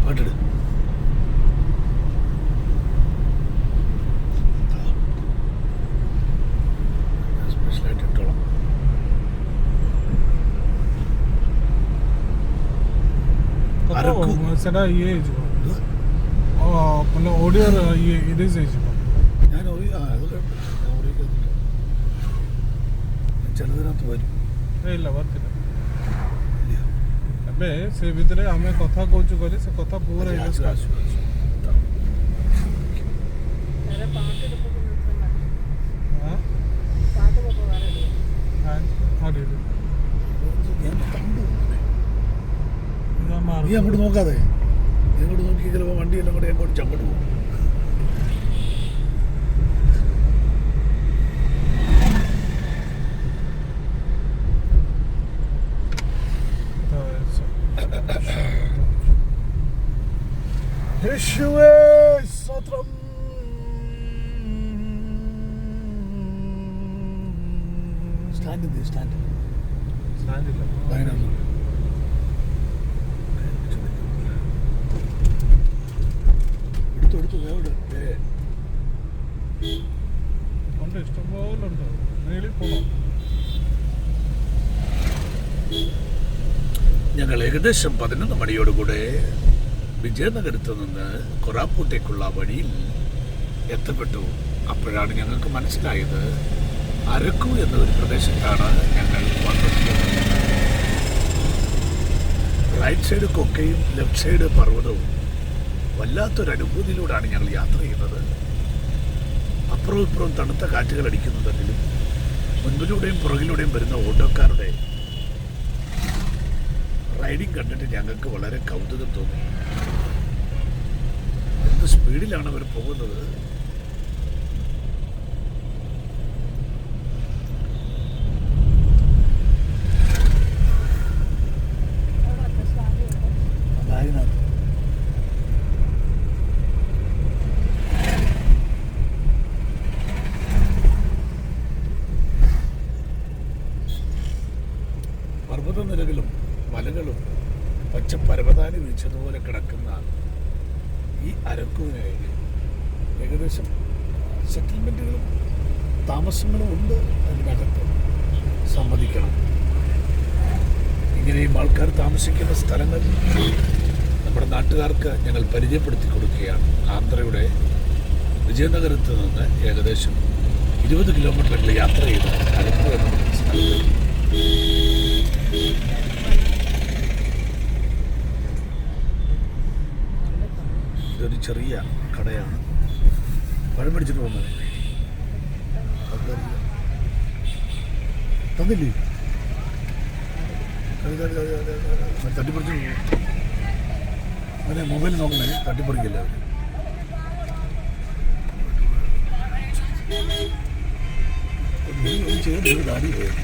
പാട്ടിട്. സ്പെഷ്യലായിട്ട് ഇട്ടോളാം. सेटा ये मतलब ऑडियो ये इधर से ഞാൻ ചിലതിനകത്ത് വരും. ಇಲ್ಲ ಬರ್ತಿಲ್ಲ ଏବେ ସେ ଭିତରେ ଆମେ କଥା କହୁଛୁ କରି ସେ କଥା ପୁରା നീ അങ്ങോട്ട് നോക്കാതെ അങ്ങോട്ട് നോക്കി ചിലപ്പോൾ വണ്ടിയെല്ലാം കൂടെ അങ്ങോട്ട് ചങ്ങോട്ട് പോകും. യേശുവേ സ്തോത്രം. സ്റ്റാൻഡില്ല വയനാട് എടുത്തു വേവിടെ ഉണ്ട്, ഇഷ്ടംപോലെ ഉണ്ട്. മേളിൽ പോകണം. ഞങ്ങൾ ഏകദേശം 11 മണിയോടുകൂടെ വിജയനഗരത്ത് നിന്ന് കൊറാപ്പൂട്ടേക്കുള്ള വഴിയിൽ എത്തപ്പെട്ടു. അപ്പോഴാണ് ഞങ്ങൾക്ക് മനസ്സിലായത് അരക്കു എന്നൊരു പ്രദേശത്താണ് ഞങ്ങൾ വന്നെത്തിയത്. റൈറ്റ് സൈഡ് കൊക്കയും ലെഫ്റ്റ് സൈഡ് പർവ്വതവും. വല്ലാത്തൊരു അനുഭൂതിയിലൂടെയാണ് ഞങ്ങൾ യാത്ര ചെയ്യുന്നത്. അപ്പുറവും ഇപ്പുറവും തണുത്ത കാറ്റുകൾ അടിക്കുന്നതെങ്കിലും മുൻപിലൂടെയും പുറകിലൂടെയും വരുന്ന ഓട്ടോക്കാരുടെ റൈഡിങ് കണ്ടിട്ട് ഞങ്ങൾക്ക് വളരെ കൗതുകം തോന്നി. എന്ത് സ്പീഡിലാണ് അവർ പോകുന്നത്. പർവ്വതനിരകളും മലകളും പച്ചപ്പരവതാനി വീഴ്ചതുപോലെ കിടക്കുന്ന ഈ അരക്കുവിനായി ഏകദേശം സെറ്റിൽമെൻറ്റുകളും താമസങ്ങളും ഉണ്ട് അതിനകത്ത്. സമ്മതിക്കണം, ഇങ്ങനെയും ആൾക്കാർ താമസിക്കുന്ന സ്ഥലങ്ങൾ നമ്മുടെ നാട്ടുകാർക്ക് ഞങ്ങൾ പരിചയപ്പെടുത്തി കൊടുക്കുകയാണ്. ആന്ധ്രയുടെ വിജയനഗരത്ത് നിന്ന് ഏകദേശം 20 കിലോമീറ്ററുകൾ യാത്ര ചെയ്ത് അരക്കു എന്ന സ്ഥലത്ത് ഇതൊരു ചെറിയ കടയാണ്. പഴം മേടിച്ചിട്ട് പോകുന്നത് തന്നില്ലേ? തട്ടിപ്പറിച്ചു അവനെ മൊബൈൽ നോക്കണേ, തട്ടിപ്പറിക്കില്ല. അവർ ചെയ്യുന്നത് ദാടി പോയത്